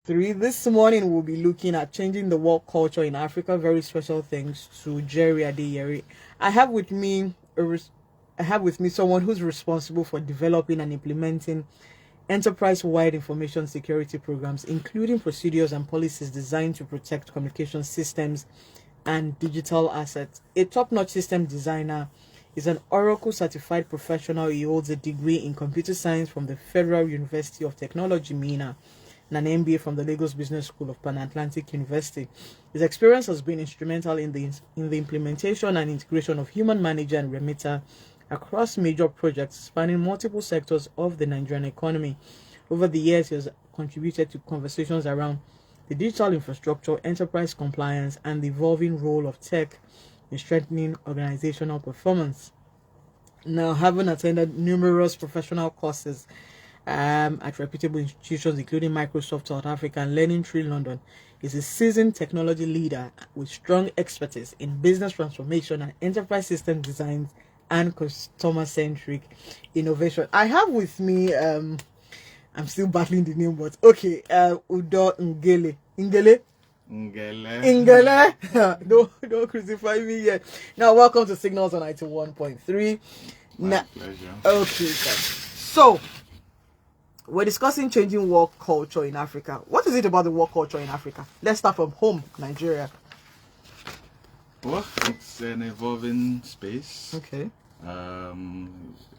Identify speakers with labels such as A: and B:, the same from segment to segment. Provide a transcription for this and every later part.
A: 3. This morning we'll be looking at changing the work culture in Africa. Very special thanks to Jerry Adeyeri. I have with me someone who's responsible for developing and implementing enterprise-wide information security programs, including procedures and policies designed to protect communication systems and digital assets. A top-notch system designer, is an Oracle certified professional. He holds a degree in computer science from the Federal University of Technology, MENA, and an MBA from the Lagos Business School of Pan Atlantic University. His experience has been instrumental in the implementation and integration of human manager and remitter across major projects spanning multiple sectors of the Nigerian economy. Over the years, he has contributed to conversations around the digital infrastructure, enterprise compliance, and the evolving role of tech in strengthening organizational performance. Now, having attended numerous professional courses at reputable institutions including Microsoft South Africa and Learning Tree London, is a seasoned technology leader with strong expertise in business transformation and enterprise system designs and customer-centric innovation. I have with me, I'm still battling the name, but okay, Udo Ngele. Ngele? Ngele. Don't crucify me yet. Now, welcome to Signals on 91.3.
B: My pleasure.
A: Okay, so we're discussing changing work culture in Africa. What is it about the work culture in Africa? Let's start from home, Nigeria.
B: Well, it's an evolving space.
A: Okay.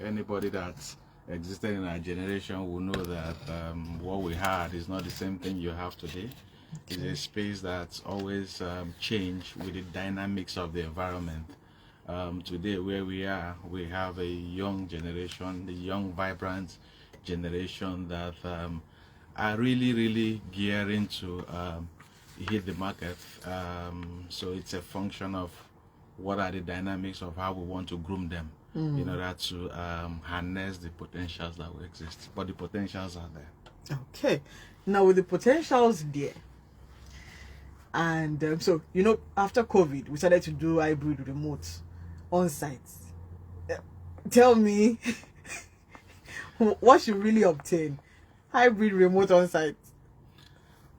B: Anybody that's existed in our generation will know that what we had is not the same thing you have today. Okay. It's a space that's always changed with the dynamics of the environment. Today, where we are, we have a young generation, the young, vibrant generation that are really gearing to hit the market. So it's a function of what are the dynamics of how we want to groom them in order to harness the potentials that will exist. But the potentials are there.
A: Okay. Now, with the potentials there, and so, after COVID, we started to do hybrid remote on-site. Tell me, what should really obtain hybrid remote on-site?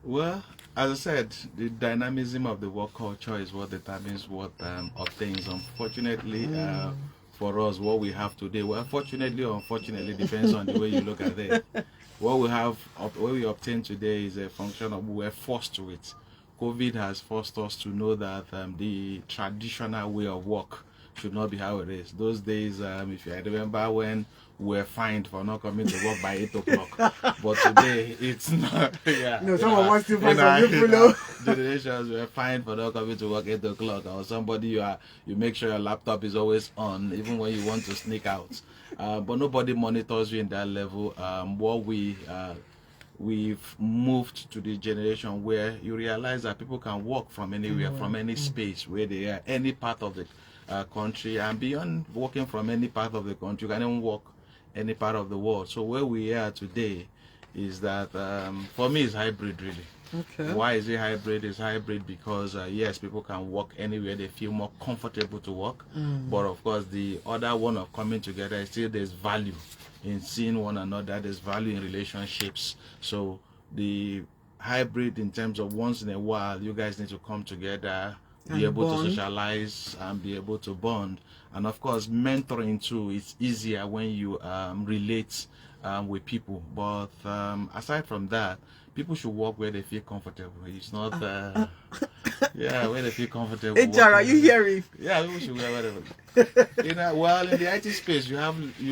B: Well, as I said, the dynamism of the work culture is what determines what obtains. Unfortunately, for us, what we have today, well, fortunately or unfortunately, depends on the way you look at it. What we obtain today is a function of we're forced to it. COVID has forced us to know that the traditional way of work should not be how it is. Those days, if I remember when we were fined for not coming to work by 8 o'clock, but today it's not. Yeah,
A: no, someone wants to find some people.
B: Generations were fined for not coming to work 8 o'clock, or somebody you make sure your laptop is always on, even when you want to sneak out. But nobody monitors you in that level. What we've moved to the generation where you realize that people can work from anywhere, from any space where they are, any part of the country, and beyond working from any part of the country, you can even work any part of the world. So where we are today is that for me it's hybrid really.
A: Okay.
B: Why is it hybrid? It's hybrid because yes, people can work anywhere they feel more comfortable to work, but of course the other one of coming together is still there's value in seeing one another, there's value in relationships. So the hybrid in terms of once in a while you guys need to come together, be able to socialize and be able to bond. And of course mentoring too is easier when you relate with people. But aside from that, people should work where they feel comfortable. It's not where they feel comfortable.
A: Hey Jara, you hearing?
B: Yeah, people should wear whatever. Well, in the IT space you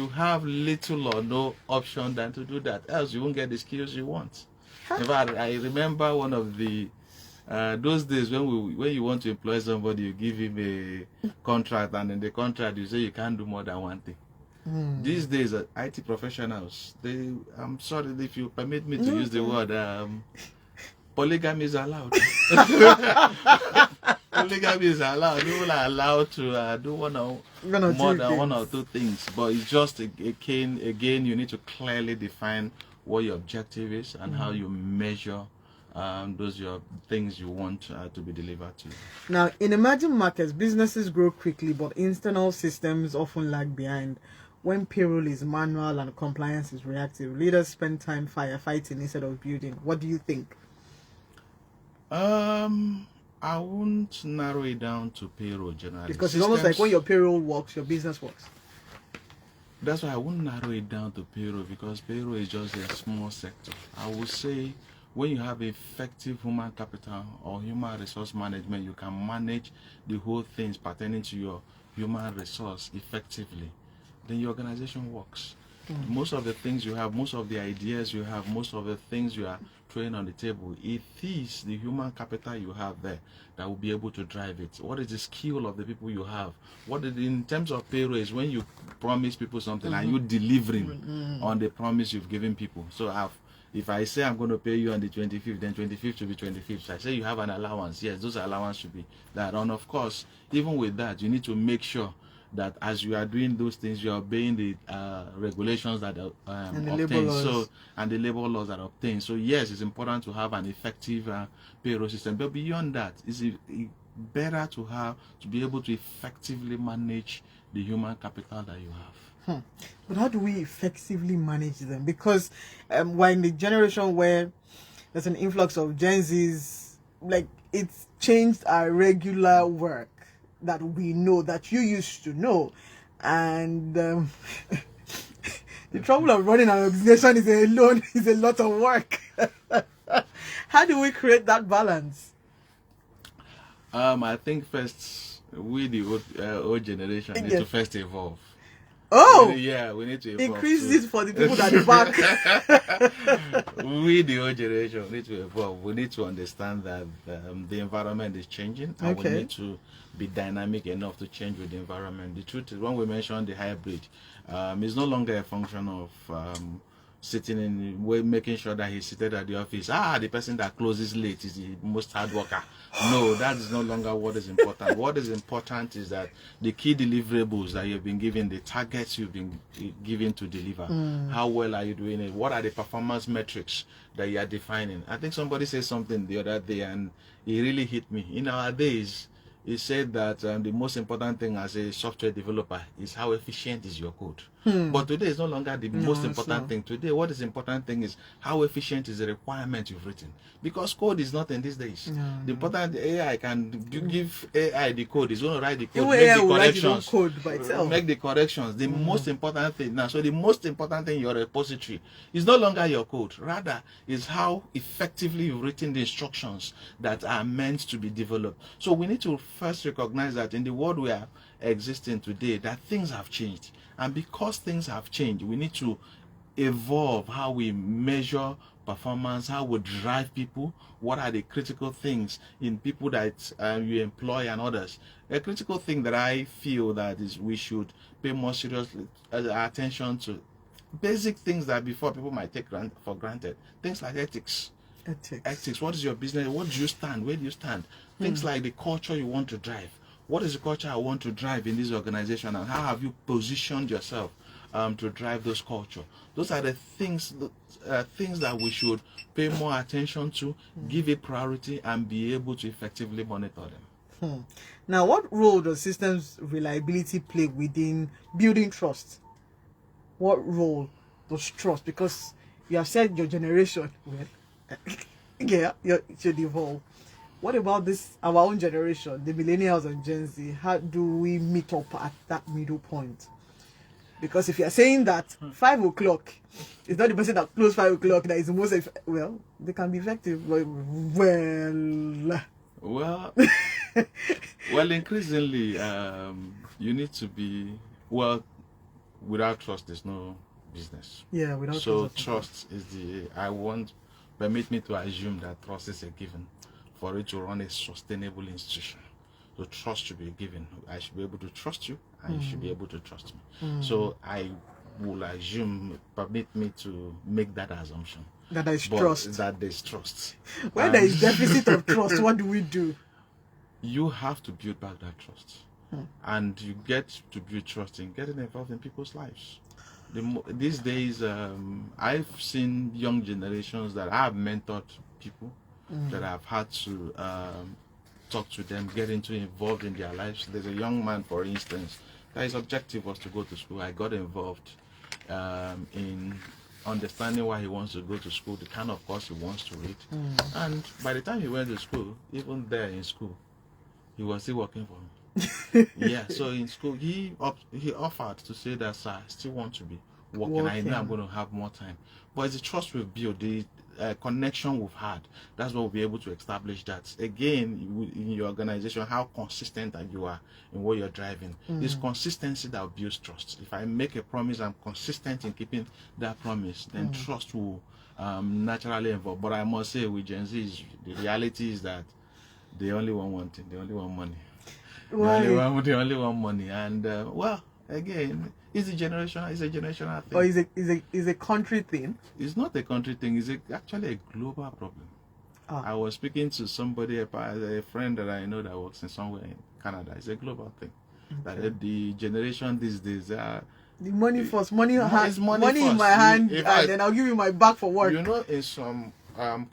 B: have little or no option than to do that, else you won't get the skills you want. In fact, I remember one of the those days when you want to employ somebody, you give him a contract, and in the contract you say you can't do more than one thing. These days, IT professionals, I'm sorry if you permit me to use the word, polygamy is allowed. Polygamy is allowed. People are allowed to do more than one or two things, but it's just again you need to clearly define what your objective is and how you measure those your things you want to be delivered to you.
A: Now, in emerging markets, businesses grow quickly, but internal systems often lag behind. When payroll is manual and compliance is reactive, leaders spend time firefighting instead of building. What do you think?
B: I won't narrow it down to payroll generally.
A: Because it's almost like when your payroll works, your business works.
B: That's why I wouldn't narrow it down to payroll, because payroll is just a small sector. I would say when you have effective human capital or human resource management, you can manage the whole things pertaining to your human resource effectively, then your organization works. Most of the things you have, most of the ideas you have, most of the things you are throwing on the table, it is the human capital you have there that will be able to drive it. What is the skill of the people you have? What is, in terms of payroll, is when you promise people something and you delivering on the promise you've given people. So if I say I'm going to pay you on the 25th, then 25th should be 25th. I say you have an allowance. Yes, those allowance should be that. And of course, even with that, you need to make sure that as you are doing those things, you are obeying the regulations that are obtained, and the labor laws that are obtained. So yes, it's important to have an effective payroll system. But beyond that, it's better to be able to effectively manage the human capital that you have.
A: But how do we effectively manage them? Because we're in the generation where there's an influx of Gen Zs, like it's changed our regular work that we know, that you used to know, and the trouble of running an organization is a lot of work. How do we create that balance?
B: I think first we the old generation need to first evolve.
A: Oh,
B: we need to evolve.
A: Increase this for the people that are back.
B: We, the old generation, need to evolve. We need to understand that the environment is changing, and we need to be dynamic enough to change with the environment. The truth is, when we mention the hybrid, it's no longer a function of sitting in, making sure that he's seated at the office. The person that closes late is the most hard worker. No, that is no longer what is important. What is important is that the key deliverables that you've been given, the targets you've been given to deliver, how well are you doing it? What are the performance metrics that you are defining? I think somebody said something the other day and it really hit me. In our days, he said that the most important thing as a software developer is how efficient is your code. But today is no longer the most important thing. Today, what is important thing is how efficient is the requirement you've written. Because code is nothing these days. The important AI can give AI the code. It's going to write the code, make the corrections,
A: code by itself.
B: Make the corrections. The most important thing now. So the most important thing in your repository is no longer your code. Rather, is how effectively you've written the instructions that are meant to be developed. So we need to first recognize that in the world we are existing today, that things have changed. And because things have changed, we need to evolve how we measure performance, how we drive people, what are the critical things in people that you employ and others. A critical thing that I feel that is we should pay more serious attention to basic things that before people might take for granted. Things like ethics. Ethics. What is your business? What do you stand? Where do you stand? Things like the culture you want to drive. What is the culture I want to drive in this organization, and how have you positioned yourself to drive those culture? Those are the things that we should pay more attention to, give it priority, and be able to effectively monitor them.
A: Now, what role does systems reliability play within building trust? What role does trust? Because you have said your generation, it should evolve. What about our own generation, the millennials and Gen Z? How do we meet up at that middle point? Because if you're saying that 5 o'clock is not the person that closes 5 o'clock that is the most they can be effective.
B: Well, increasingly, you need to be without trust, there's no business.
A: Yeah, without
B: trust is permit me to assume that trust is a given for it to run a sustainable institution. So trust should be given. I should be able to trust you, and you should be able to trust me. So I will assume, permit me to make that assumption.
A: That there is trust.
B: That there is trust.
A: When there is deficit of trust, what do we do?
B: You have to build back that trust. And you get to build trust in getting involved in people's lives. These days, I've seen young generations that I have mentored people that I've had to talk to them, get involved in their lives. There's a young man, for instance, that his objective was to go to school. I got involved in understanding why he wants to go to school, the kind of course he wants to read. And by the time he went to school, even there in school, he was still working for me. Yeah, so in school, he offered to say that, sir, I still want to be working. I know I'm going to have more time. But it's the trust we've built, the connection we've had. That's what we'll be able to establish that. Again, in your organization, how consistent that you are in what you're driving. It's consistency that builds trust. If I make a promise, I'm consistent in keeping that promise, then trust will naturally evolve. But I must say, with Gen Z, the reality is that they only want one thing. They only want money. They only want money. And, well, again, it's a generational thing.
A: Or is a country thing?
B: It's not a country thing. It's actually a global problem. I was speaking to somebody, a friend that I know that works in somewhere in Canada. It's a global thing. Okay. That the generation these days are...
A: The money first. Money in
B: first.
A: my hand, and then I'll give you my back for work.
B: You know, in some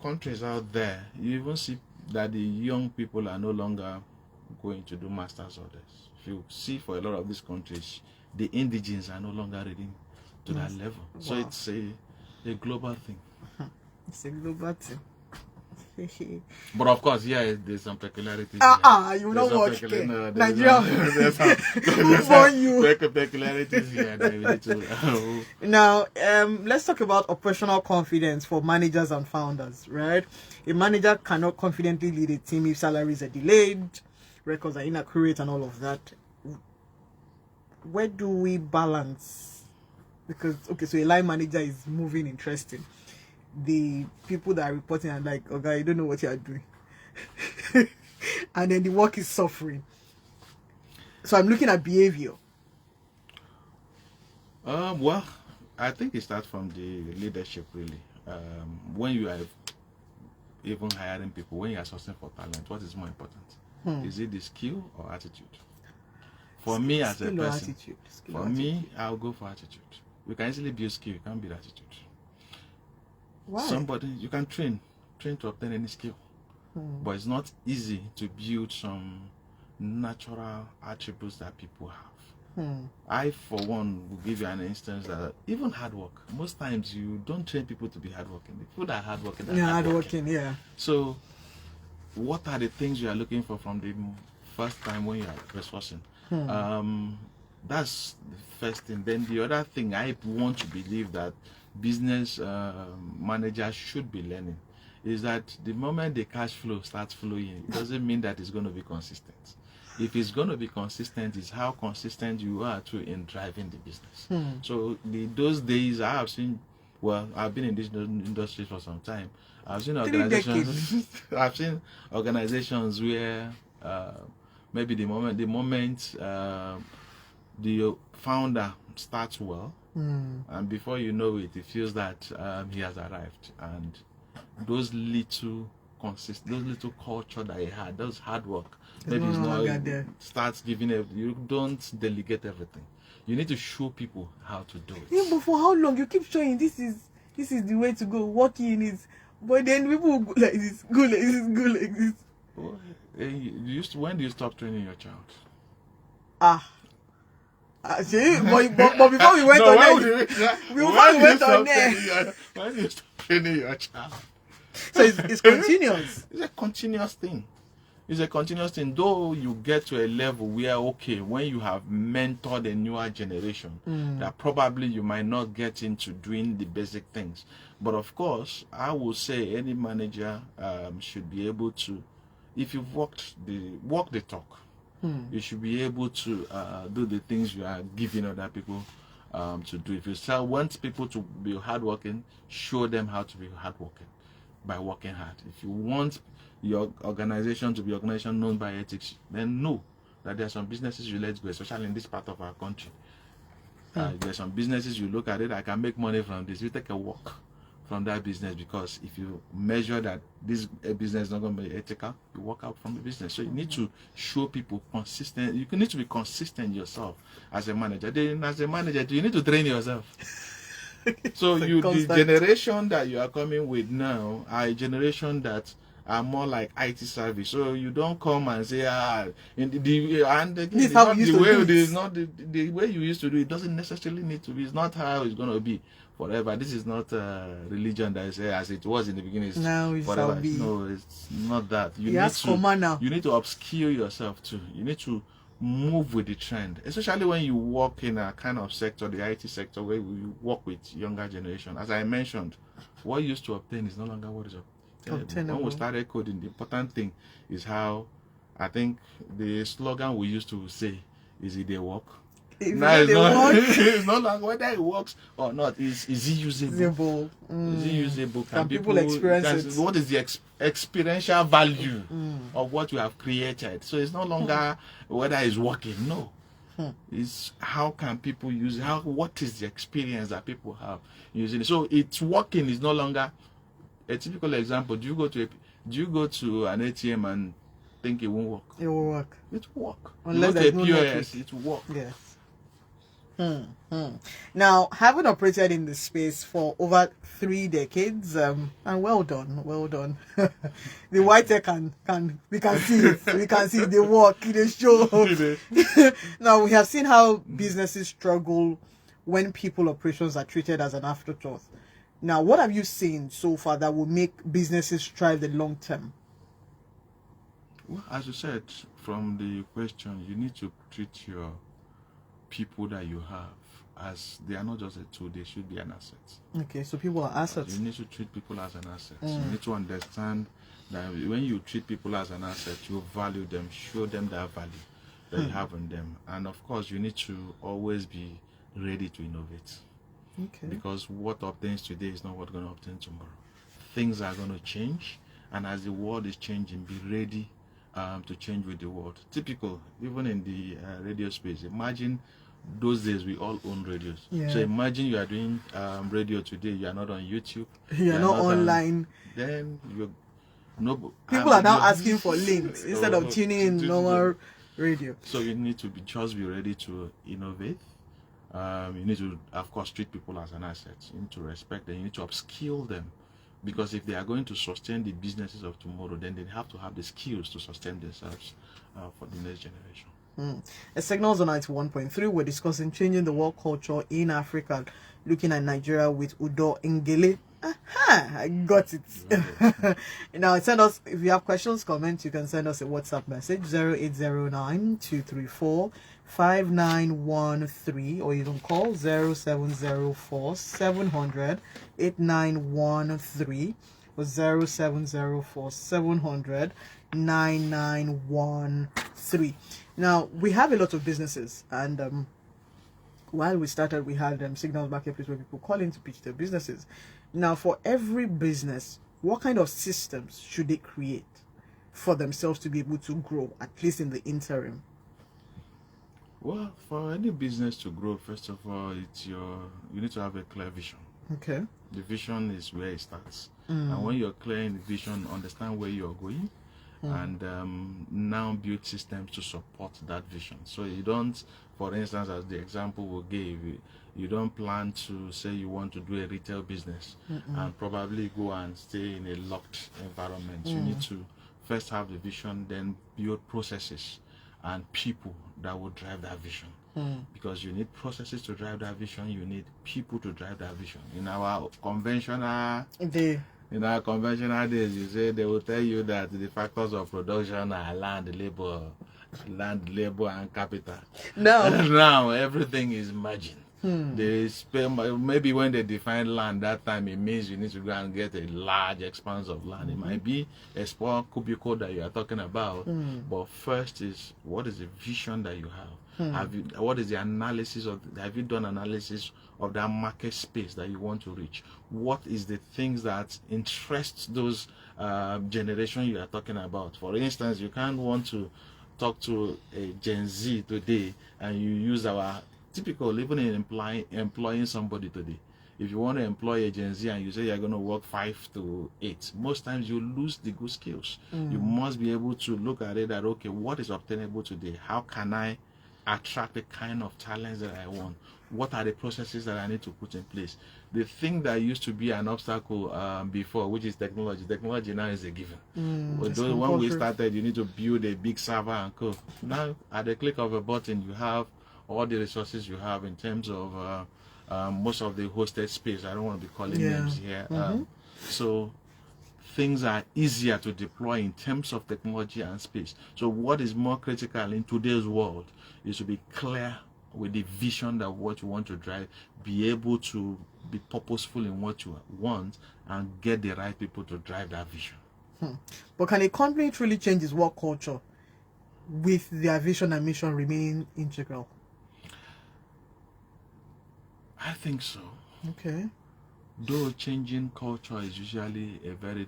B: countries out there, you even see that the young people are no longer going to do master's orders. If you see for a lot of these countries, the indigenes are no longer reading to that level. Wow. So it's a global thing.
A: It's a global thing.
B: But of course, yeah, there's some peculiarities.
A: You know what? Nigeria. Who born you?
B: Peculiarities here that we need to.
A: Now, let's talk about operational confidence for managers and founders, right? A manager cannot confidently lead a team if salaries are delayed, records are inaccurate, and all of that. Where do we balance? Because, okay, so a line manager is moving interesting. The people that are reporting are like, okay, you don't know what you are doing. And then the work is suffering. So I'm looking at behavior.
B: Well, I think it starts from the leadership, really. When you are even hiring people, when you are sourcing for talent, what is more important? Is it the skill or attitude? For me as a person, I'll go for attitude. You can easily build skill, you can't build attitude.
A: Why?
B: Somebody, you can train to obtain any skill. But it's not easy to build some natural attributes that people have. I, for one, will give you an instance that even hard work, most times you don't train people to be hardworking. People that are hardworking are
A: hardworking, yeah.
B: So, what are the things you are looking for from the first time when you are resourcing? That's the first thing. Then the other thing, I want to believe that business managers should be learning is that the moment the cash flow starts flowing, it doesn't mean that it's going to be consistent. If it's going to be consistent, it's how consistent you are to in driving the business. So those days I have seen, well, I've been in this industry for some time. I've seen organizations. I've seen organizations where maybe the moment the founder starts well, and before you know it, it feels that he has arrived, and those little culture that he had, those hard work, maybe it's not starts giving it. You don't delegate everything. You need to show people how to do it.
A: Yeah, but for how long you keep showing this is the way to go, working is, but then people will go like this, go like this, go like this.
B: Oh, when do you stop training your child?
A: See, but before we went on there,
B: when do you stop training your child?
A: So it's continuous.
B: It's a continuous thing. It's a continuous thing. Though you get to a level where, okay, when you have mentored a newer generation, that probably you might not get into doing the basic things. But of course, I will say any manager should be able to, if you've walk the talk, you should be able to do the things you are giving other people to do. If you want people to be hardworking, show them how to be hardworking by working hard. If you want your organization to be an organization known by ethics, then know that there are some businesses you let go, especially in this part of our country. There are some businesses you look at it, I can make money from this. You take a walk from that business, because if you measure that this business is not going to be ethical, you walk out from the business. So you need to show people consistent. You need to be consistent yourself as a manager. Then as a manager, you need to train yourself. So the generation that you are coming with now are a generation that are more like IT service. So you don't come and say, in the and again,
A: This is how we used to do it.
B: It's not the way you used to do it doesn't necessarily need to be. It's not how it's going to be forever. This is not a religion that is as it was in the beginning. It's
A: now it
B: forever.
A: shall be.
B: No, it's not that. You
A: now.
B: You need to upskill yourself too. You need to move with the trend, especially when you work in a kind of sector, the IT sector, where you work with younger generation. As I mentioned, what you used to obtain is no longer what is obtainable. When we started coding, the important thing is how, I think the slogan we used to say is, "It they work." Now it's not like whether it works or not. Is it usable? Is it usable?
A: Can people experience it?
B: What is the experiential value of what you have created? So it's no longer whether it's working. No, it's how can people use it? What is the experience that people have using it? So it's working is no longer a typical example. Do you go to an ATM and think it won't work?
A: It will work.
B: It will work.
A: Unless there's no
B: POS, it will work.
A: Yes. Now, having operated in this space for over 3 decades, and well done. The white tech we can see the work, the show. Now, we have seen how businesses struggle when people operations are treated as an afterthought. Now, what have you seen so far that will make businesses thrive the long term?
B: Well, as you said from the question, you need to treat your people that you have as they are not just a tool, they should be an asset.
A: Okay, so people are assets.
B: You need to treat people as an asset. You need to understand that when you treat people as an asset, you value them, show them that value that you have in them. And of course, you need to always be ready to innovate.
A: Okay.
B: Because what obtains today is not what's going to obtain tomorrow. Things are going to change, and as the world is changing, be ready to change with the world. Typical, even in the radio space. Imagine those days we all own radios.
A: Yeah.
B: So imagine you are doing radio today. You are not on YouTube.
A: You are not online.
B: Then
A: people are now asking for links instead of tuning in normal radio.
B: So you need to be ready to innovate. You need to, of course, treat people as an asset. You need to respect them. You need to upskill them. Because if they are going to sustain the businesses of tomorrow, then they have to have the skills to sustain themselves for the next generation.
A: At Signals on 91.3, we're discussing changing the work culture in Africa, looking at Nigeria with Udo Ngele. I got it. Now, send us, if you have questions, comments, you can send us a WhatsApp message, 0809-234-5913, or you can call 0704-700-8913 or 0704-700-9913. Now, we have a lot of businesses, and while we started, we had Signals Marketplace where people call in to pitch their businesses. Now, for every business, what kind of systems should they create for themselves to be able to grow, at least in the interim?
B: Well, for any business to grow, first of all, you need to have a clear vision.
A: Okay.
B: The vision is where it starts. And when you're clear in the vision, understand where you're going, and now build systems to support that vision. So you don't, for instance, as the example we gave, you don't plan to say you want to do a retail business and probably go and stay in a locked environment. You need to first have the vision, then build processes and people that will drive that vision. Because you need processes to drive that vision, you need people to drive that vision. In our conventional days, you say they will tell you that the factors of production are land, labor, and capital. Now everything is margin. They spend, maybe when they define land that time, it means you need to go and get a large expanse of land. It might be a small cubicle that you are talking about, but first is what is the vision that you have? What is the analysis of? Have you done analysis of that market space that you want to reach? What is the things that interest those generation you are talking about? For instance, you can't want to talk to a Gen Z today and you use our typical, even in employing somebody today. If you want to employ a Gen Z and you say you're going to work 5 to 8, most times you lose the good skills. You must be able to look at it that, okay, what is obtainable today? How can I attract the kind of talents that I want? what are the processes that I need to put in place? The thing that used to be an obstacle before, which is technology. Technology now is a given. When we started, you need to build a big server and co. Now, at the click of a button, you have all the resources you have in terms of most of the hosted space. I don't want to be calling names here. So things are easier to deploy in terms of technology and space. So what is more critical in today's world is to be clear with the vision that what you want to drive, be able to be purposeful in what you want, and get the right people to drive that vision.
A: But can a company truly change its work culture with their vision and mission remaining integral?
B: I think so.
A: Okay.
B: Though changing culture is usually a very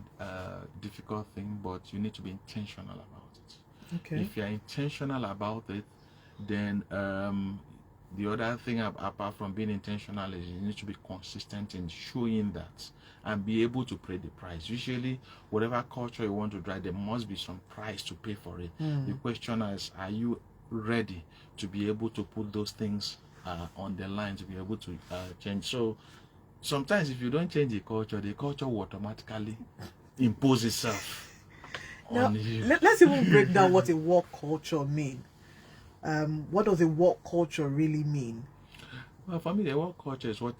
B: difficult thing, but you need to be intentional about it.
A: Okay.
B: If you're intentional about it, then the other thing apart from being intentional is you need to be consistent in showing that and be able to pay the price. Usually, whatever culture you want to drive, there must be some price to pay for it. The question is, are you ready to be able to put those things on the line to be able to change? So sometimes if you don't change the culture will automatically impose itself on you.
A: Let's even break down what a work culture means. What does a work culture really mean?
B: Well, for me, the work culture is what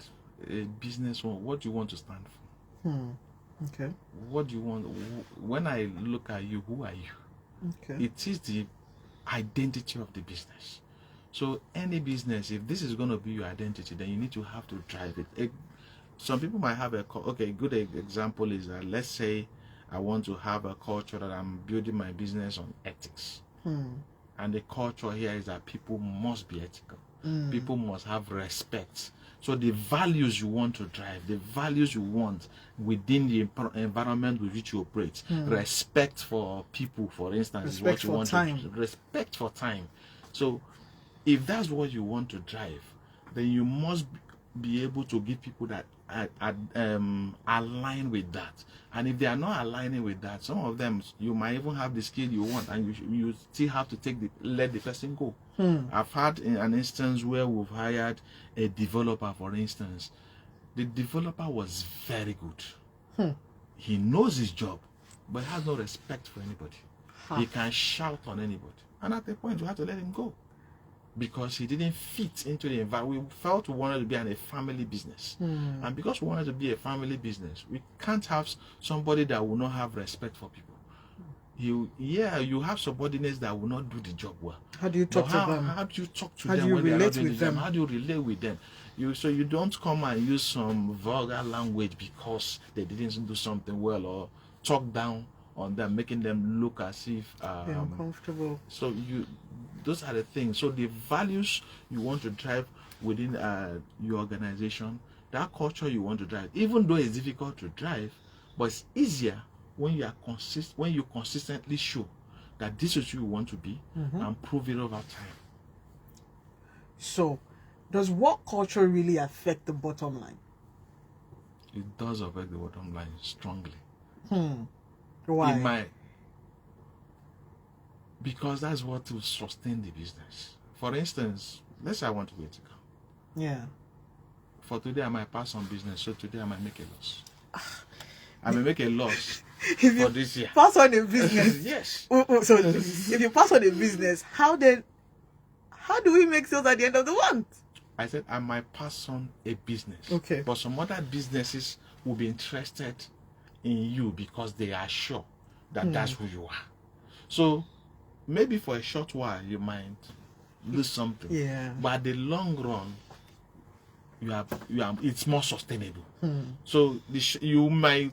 B: a business wants, what you want to stand for.
A: Okay.
B: What do you want? When I look at you, who are you?
A: Okay.
B: It is the identity of the business. So any business, if this is going to be your identity, then you need to have to drive it. Some people might have a good example is that, let's say I want to have a culture that I'm building my business on ethics. And the culture here is that people must be ethical. People must have respect. So the values you want to drive, the values you want within the environment with which you operate, respect for people, for instance,
A: respect
B: is what you
A: for
B: want
A: time.
B: to respect for time. So if that's what you want to drive, then you must be able to give people that align with that. And if they are not aligning with that, some of them, you might even have the skill you want, and you still have to let the person go. I've had an instance where we've hired a developer, for instance. The developer was very good. He knows his job, but has no respect for anybody. He can shout on anybody, and at the point you have to let him go, because he didn't fit into the environment. We felt we wanted to be a family business. And because we wanted to be a family business, we can't have somebody that will not have respect for people. You have subordinates that will not do the job well.
A: How do you talk to them?
B: How do you talk to
A: how
B: them
A: do you
B: when they are not
A: relate
B: doing
A: with
B: the job?
A: them?
B: How do you relate with them? So you don't come and use some vulgar language because they didn't do something well, or talk down on them, making them look as if
A: they're uncomfortable.
B: So those are the things. So the values you want to drive within your organization, that culture you want to drive, even though it's difficult to drive, but it's easier when you consistently show that this is who you want to be, and prove it over time.
A: So, does work culture really affect the bottom line?
B: It does affect the bottom line strongly.
A: Why?
B: Because that's what will sustain the business. For instance, let's say I want to be ethical.
A: Yeah.
B: For today, I might pass on business, so today I might make a loss. I may make a loss for this year.
A: Pass on a business.
B: Yes.
A: So if you pass on a business, how do we make sales at the end of the month?
B: I said I might pass on a business.
A: Okay.
B: But some other businesses will be interested in you because they are sure that that's who you are. So maybe for a short while you might lose something.
A: Yeah.
B: But at the long run, it's more sustainable. So you might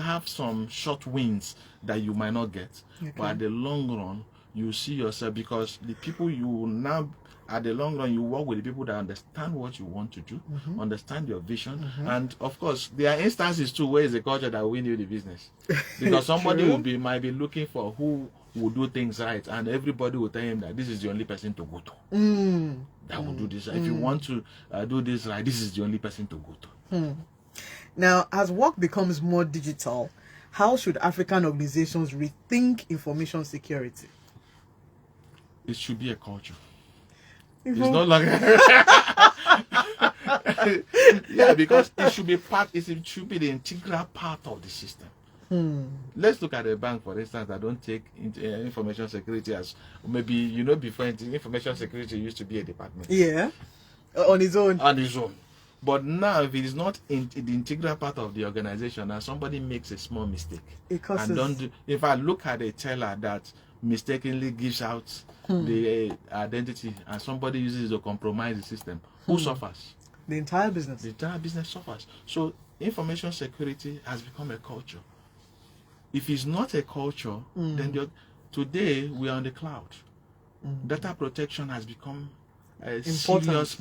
B: have some short wins that you might not get. Okay. But at the long run, you see yourself, because the people you now, at the long run, you work with the people that understand what you want to do, understand your vision. And of course, there are instances too where it's a culture that will win you the business. Because somebody might be looking for who will do things right, and everybody will tell him that this is the only person to go to. That will do this. If you want to do this right, this is the only person to go to.
A: Now, as work becomes more digital, how should African organizations rethink information security?
B: It should be a culture. It's not like Yeah, because it should be it should be the integral part of the system. Let's look at a bank, for instance, that don't take information security as maybe, before information security used to be a department.
A: Yeah. On its own.
B: On its own. But now, if it is not the integral part of the organization, and somebody makes a small mistake, if I look at a teller that mistakenly gives out the identity, and somebody uses it to compromise the system, who suffers?
A: The entire business.
B: The entire business suffers. So information security has become a culture. If it's not a culture, then today we are on the cloud. Data protection has become a serious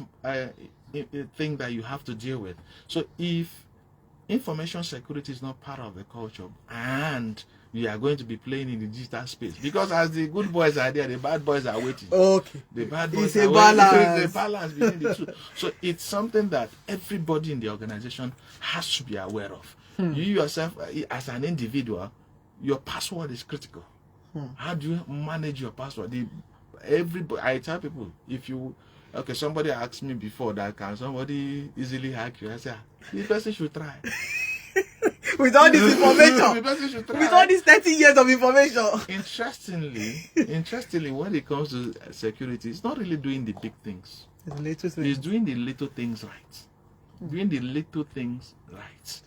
B: thing that you have to deal with. So if information security is not part of the culture, and we are going to be playing in the digital space, because as the good boys are there, the bad boys are waiting.
A: Okay.
B: The bad boys
A: are
B: balance. Waiting. It's a balance between the two. So it's something that everybody in the organization has to be aware of. You yourself, as an individual, your password is critical. How do you manage your password? I tell people, somebody asked me before that, can somebody easily hack you? I say, the person should try.
A: With all this information,
B: the person should try.
A: With all these 30 years of information.
B: Interestingly, when it comes to security, it's not really doing the big things. It's doing the little things right. Doing the little things right.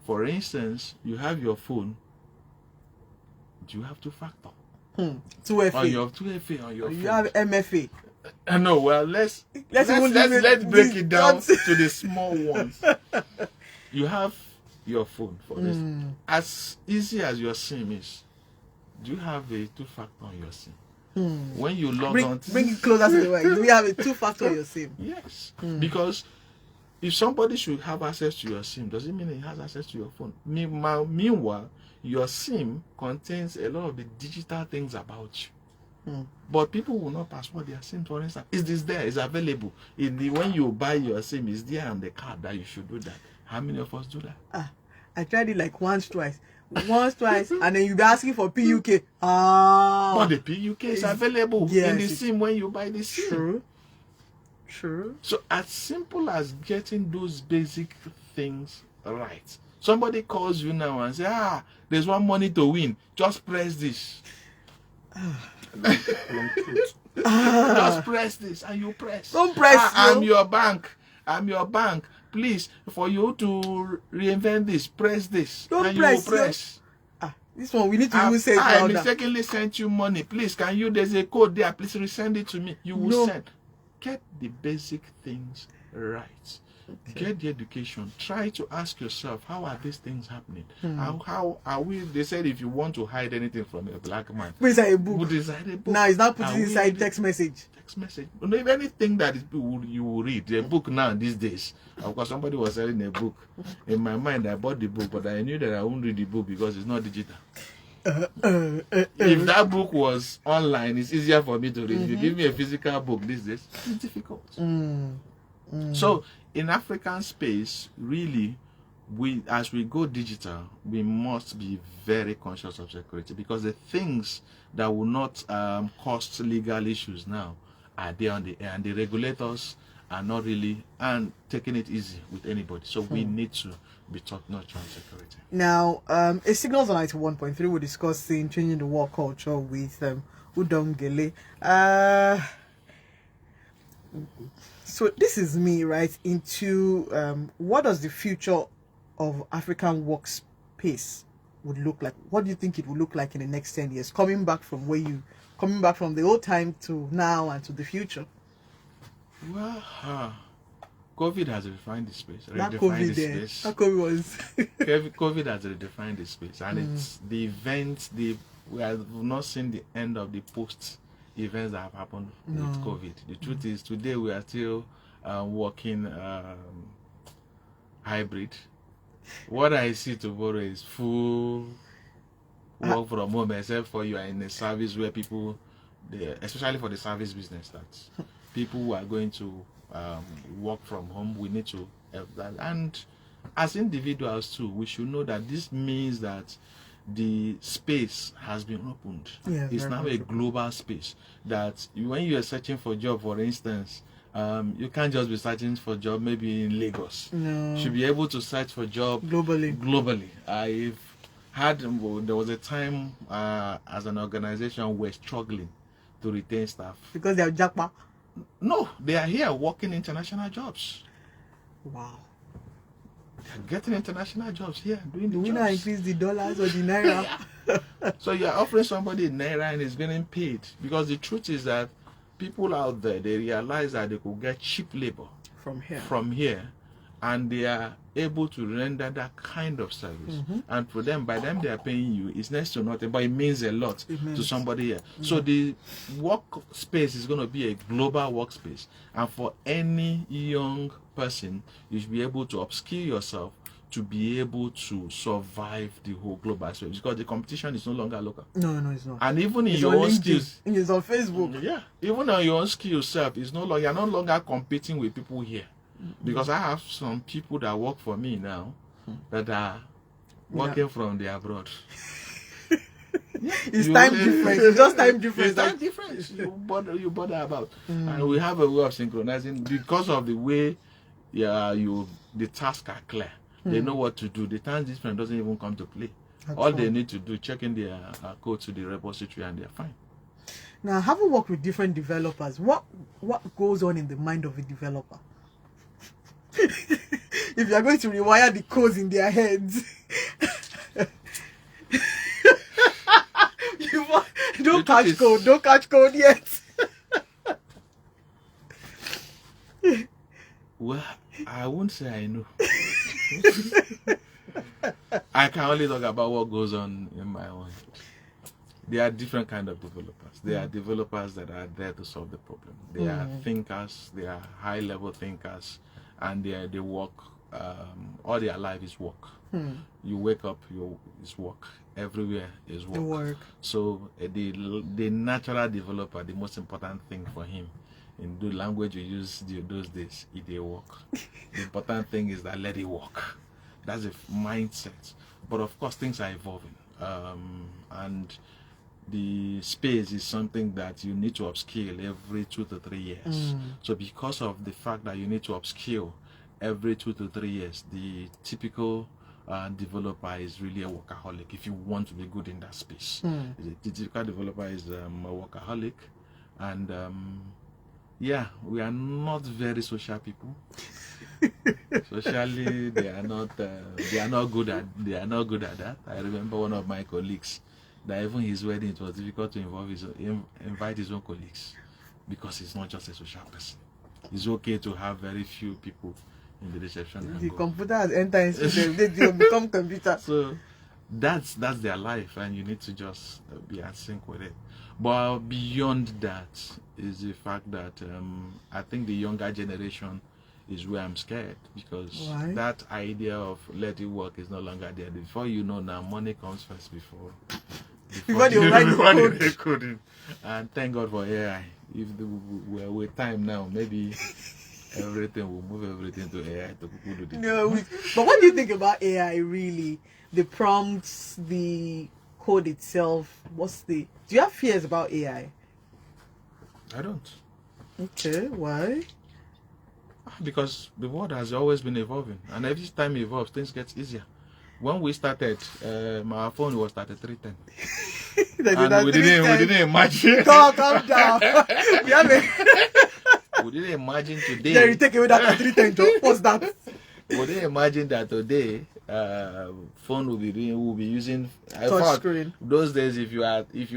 B: For instance, you have your phone. Do you have two-factor?
A: 2FA.
B: On your 2FA on your phone.
A: You have MFA.
B: No, well, let's break it down to the small ones. You have your phone, for this. As easy as your SIM is, do you have a two-factor on your SIM? When you log on,
A: bring it closer to the mic. Do you have a two-factor on your SIM?
B: Yes, because if somebody should have access to your SIM, does it mean he has access to your phone? Meanwhile, your SIM contains a lot of the digital things about you. But people will not password their SIM, for instance. Is there? It's available. When you buy your SIM, it's there on the card that you should do that. How many of us do that?
A: I tried it like once, twice, and then you'll be asking for PUK. But
B: the PUK is available in the SIM when you buy the SIM.
A: True.
B: So as simple as getting those basic things right. Somebody calls you now and says, there's one money to win. Just press this. Just press this, and you press.
A: Don't press.
B: I'm your bank. Please, for you to reinvent this, press this.
A: Don't press. You press. This one we need to use it.
B: I mistakenly sent you money. Please, there's a code there. Please resend it to me. You will send. Get the basic things right. Get the education. Try to ask yourself, how are these things happening? How are we? They said if you want to hide anything from a black man,
A: put inside a book. Now it's not put inside text message.
B: If anything that you will read, the book now these days. Of course, somebody was selling a book. In my mind, I bought the book, but I knew that I wouldn't read the book because it's not digital. If that book was online, it's easier for me to read. If you give me a physical book these days, it's difficult. So in African space, really, as we go digital, we must be very conscious of security, because the things that will not cause legal issues now are there on the air, and the regulators are not really taking it easy with anybody. So we need to be top-notch on security. Now,
A: a Signals on 91.3 we're discussing changing the work culture with Udo Ngele. So this is me, right, into what does the future of African workspace would look like? What do you think it will look like in the next 10 years? Coming back from the old time to now and to the future.
B: Well, COVID has redefined the space. COVID has redefined the space, and it's the events. We have not seen the end of the post events that have happened with COVID. The truth is, today we are still working hybrid. What I see tomorrow is full work from home, except for you are in a service where people, especially for the service business, that people who are going to work from home, we need to have that. And as individuals too, we should know that this means that the space has been opened. It's now a global space, that when you are searching for a job, for instance, You can't just be searching for job maybe in Lagos.
A: No.
B: You should be able to search for job globally. I've had, there was a time as an organization we're struggling to retain staff.
A: Because they are jackpot?
B: No, they are here working international jobs.
A: Wow.
B: They're getting international jobs here, doing the
A: Do we
B: jobs.
A: not increase the dollars or the naira?
B: So you're offering somebody naira and it's getting paid. Because the truth is that people out there, they realize that they could get cheap labor from here, and they are able to render that kind of service. And for them, by them they are paying you, it's next to nothing, but it means a lot to somebody here. So the workspace is going to be a global workspace, and for any young person, you should be able to upskill yourself to be able to survive the whole global space, because the competition is no longer local.
A: No, it's not.
B: And even in your own skills,
A: it's on Facebook.
B: Yeah, even on your own skill self, it's no longer, you're no longer competing with people here. Because I have some people that work for me now that are working from the abroad.
A: It's time difference. It's just time difference.
B: It's time difference. You bother about. And we have a way of synchronizing because of the way the tasks are clear. They know what to do. The time difference doesn't even come to play. All they need to do is check in their code to the repository and they're fine.
A: Now, having worked with different developers, what goes on in the mind of a developer? If you are going to rewire the codes in their heads, don't catch code yet.
B: Well, I won't say I know. I can only talk about what goes on in my own head. There are different kind of developers. There are developers that are there to solve the problem. They are thinkers. They are high-level thinkers, and they work. All their life is work. You wake up, it's work. Everywhere is work. So the natural developer, the most important thing for him, in the language we use those days, it work. The important thing is that let it work. That's a mindset. But of course, things are evolving, and the space is something that you need to upskill every 2 to 3 years. So because of the fact that you need to upskill every 2 to 3 years, the typical developer is really a workaholic if you want to be good in that space. The typical developer is a workaholic, and yeah, we are not very social people. Socially, they are not good at that. I remember one of my colleagues that even his wedding, it was difficult to invite his own colleagues, because he's not just a social person. It's okay to have very few people in the reception.
A: The computer has entered into them. They become computer.
B: So that's their life, and you need to just be at sync with it. But beyond that is the fact that I think the younger generation is where I'm scared, because that idea of let it work is no longer there. Before you know, now money comes first before
A: they write the
B: code. And thank God for AI. If we're with time now, maybe everything will move everything to AI to do the
A: but what do you think about AI really? The prompts, the code itself, do you have fears about AI?
B: I don't.
A: Okay, why?
B: Because the world has always been evolving, and every time it evolves, things get easier. When we started, our phone was 3310. And we didn't imagine.
A: Calm down.
B: We didn't imagine today.
A: Yeah, you take away that 3310. What's that?
B: We didn't imagine that today, phone will be using
A: touch screen.
B: Those days, if you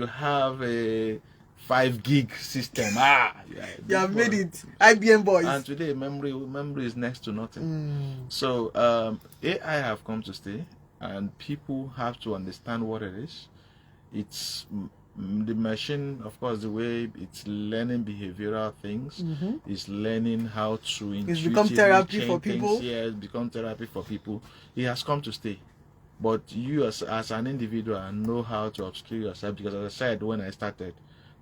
B: have a 5 gig system,
A: you have made it. IBM boys.
B: And today, memory is next to nothing. So AI have come to stay, and people have to understand what it is. It's the machine, of course, the way it's learning behavioral things, it's learning how to
A: it's become therapy for people.
B: Yeah, it's become therapy for people. It has come to stay. But you as an individual know how to upskill yourself, because as I said when I started,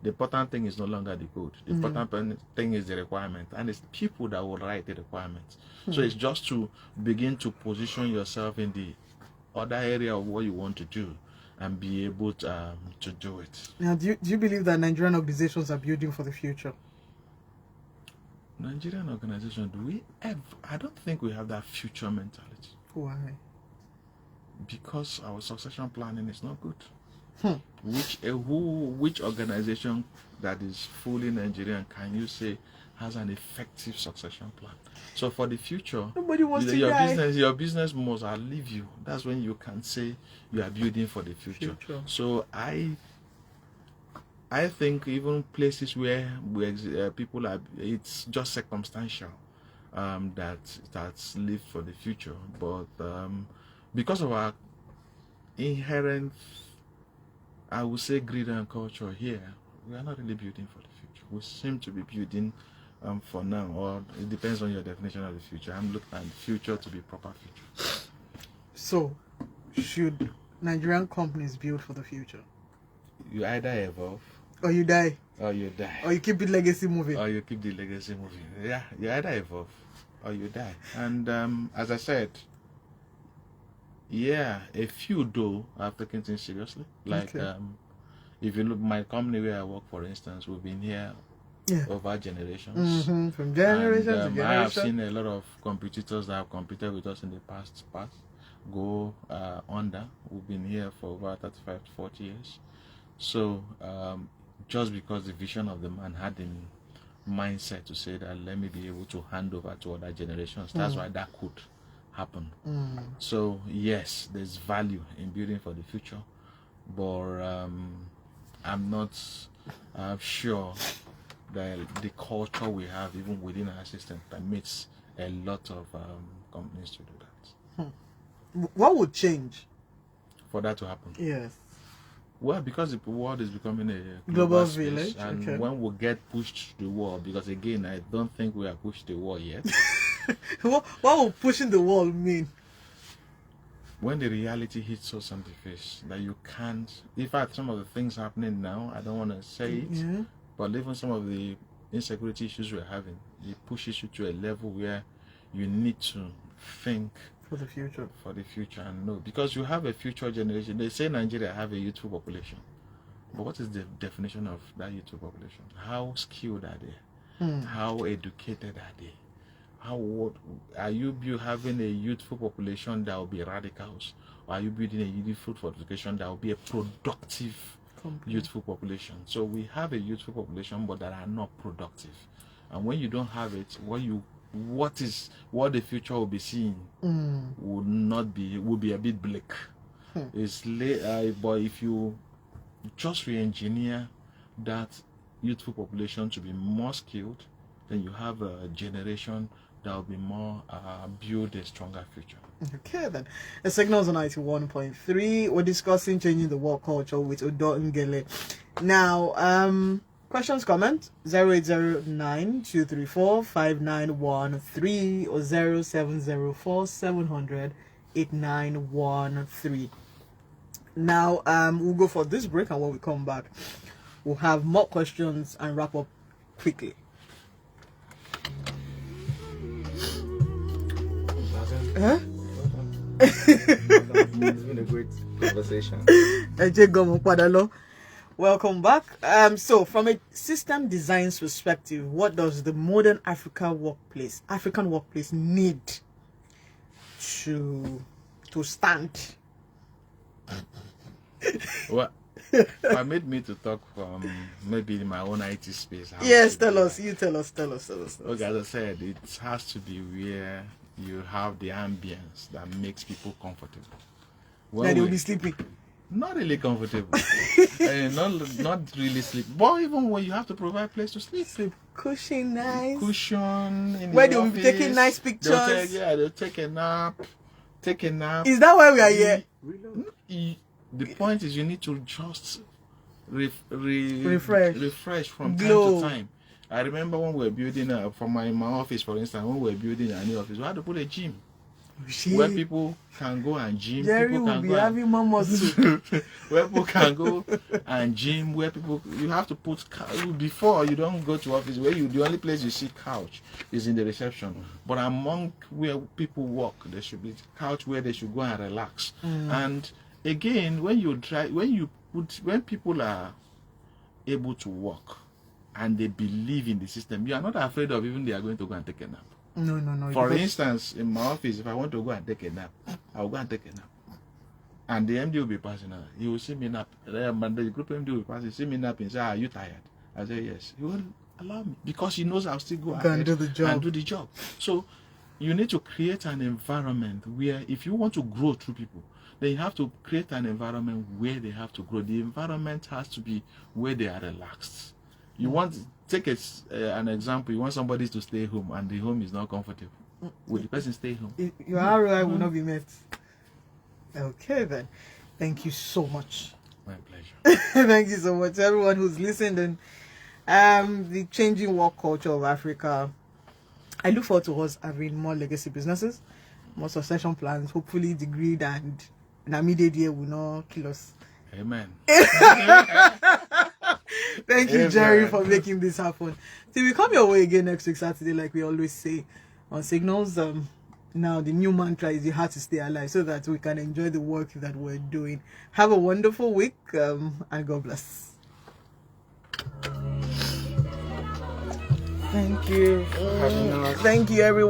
B: the important thing is no longer the code. The important thing is the requirement, and it's people that will write the requirements. So it's just to begin to position yourself in the other area of what you want to do and be able to do it.
A: Now, do you believe that Nigerian organizations are building for the future?
B: Nigerian organization, do we ever? I don't think we have that future mentality.
A: Why?
B: Because our succession planning is not good.
A: Hmm.
B: Which organization that is fully Nigerian can you say has an effective succession plan? So for the future,
A: nobody wants to die.
B: Your business must outlive you. That's when you can say you are building for the future. So I think even places where people are, it's just circumstantial that's live for the future, but because of our inherent, I would say, greed and culture here, we are not really building for the future. We seem to be building for now, or it depends on your definition of the future. I'm looking at the future to be proper future.
A: So, should Nigerian companies build for the future?
B: You either evolve,
A: or you die,
B: or you die,
A: or you keep the legacy moving,
B: or you keep the legacy moving. Yeah, you either evolve or you die. And as I said, yeah, a few though have taken things seriously. Like if you look, my company where I work, for instance, we've been here over generations.
A: From generation to generation.
B: I have seen a lot of competitors that have competed with us in the past go under. We've been here for over 35 to 40 years. So just because the vision of the man had in mindset to say that let me be able to hand over to other generations, that's why that could happen. So yes, there's value in building for the future, but I'm not sure that the culture we have even within our system permits a lot of companies to do that.
A: What would change
B: for that to happen?
A: Yes.
B: Well, because the world is becoming a
A: global
B: space,
A: village,
B: and when we get pushed to the wall, because again, I don't think we are pushed to the wall yet.
A: What would pushing the wall mean?
B: When the reality hits us on the face, that you can't. In fact, some of the things happening now, I don't want to say it, but even some of the insecurity issues we're having, it pushes you to a level where you need to think
A: for the future.
B: And no, because you have a future generation. They say Nigeria have a youthful population, but what is the definition of that youthful population? How skilled are they? How educated are they? What are you having a youthful population that will be radicals, or are you building a youthful population that will be a productive youthful population? So we have a youthful population, but that are not productive. And when you don't have it, what the future will be seeing will be a bit bleak. It's late, but if you just re-engineer that youthful population to be more skilled, then you have a generation that will be more build a stronger future.
A: Okay then. The signals on 91.3. We're discussing changing the work culture with Udo Ngele. Now, questions, comments 0809-234-5913 or 0704-700-8913. Now, we'll go for this break, and when we come back, we'll have more questions and wrap up quickly. Huh?
C: It's been a great conversation.
A: Welcome back. So from a system design perspective, what does the modern African workplace need to stand?
B: Well, permit me to talk from maybe in my own IT space.
A: Yes, tell us. You tell us.
B: Okay, as I said, it has to be where you have the ambience that makes people comfortable.
A: Then they will be sleeping.
B: Not really comfortable. Not really sleep. But even when you have to provide place to sleep.
A: Cushion nice.
B: Cushion.
A: Where they will be taking nice pictures.
B: They'll take a nap.
A: Is that why we are here?
B: The point is you need to just
A: refresh
B: from time to time. I remember when we were building from my office, for instance, when we were building a new office, we had to put a gym where people can go and gym.
A: Jerry
B: people
A: will be having mamas too.
B: Where people can go and gym, where you have to put before you don't go to office, where the only place you see couch is in the reception. But among where people work, there should be couch where they should go and relax. And again, when people are able to work, and they believe in the system, you are not afraid of even they are going to go and take a nap.
A: No.
B: For instance, in my office, if I want to go and take a nap, I will go and take a nap. And the MD will be passing out. He will see me nap. And the group MD will be passing, see me napping, say, are you tired? I say, yes. He will allow me because he knows I'll still go ahead and do the job. So you need to create an environment where if you want to grow through people, then you have to create an environment where they have to grow. The environment has to be where they are relaxed. You want to take an example, you want somebody to stay home and the home is not comfortable. Will the person stay home?
A: Your ROI will not be met. Okay then. Thank you so much.
B: My pleasure.
A: Thank you so much, everyone who's listened. And the changing work culture of Africa. I look forward to us having more legacy businesses, more succession plans. Hopefully, the greed and immediate year will not kill us.
B: Amen.
A: Thank you, Jerry, for making this happen. Till we come your way again next week, Saturday, like we always say on Signals. Now, the new mantra is you have to stay alive so that we can enjoy the work that we're doing. Have a wonderful week and God bless. Thank you. Thank you, everyone.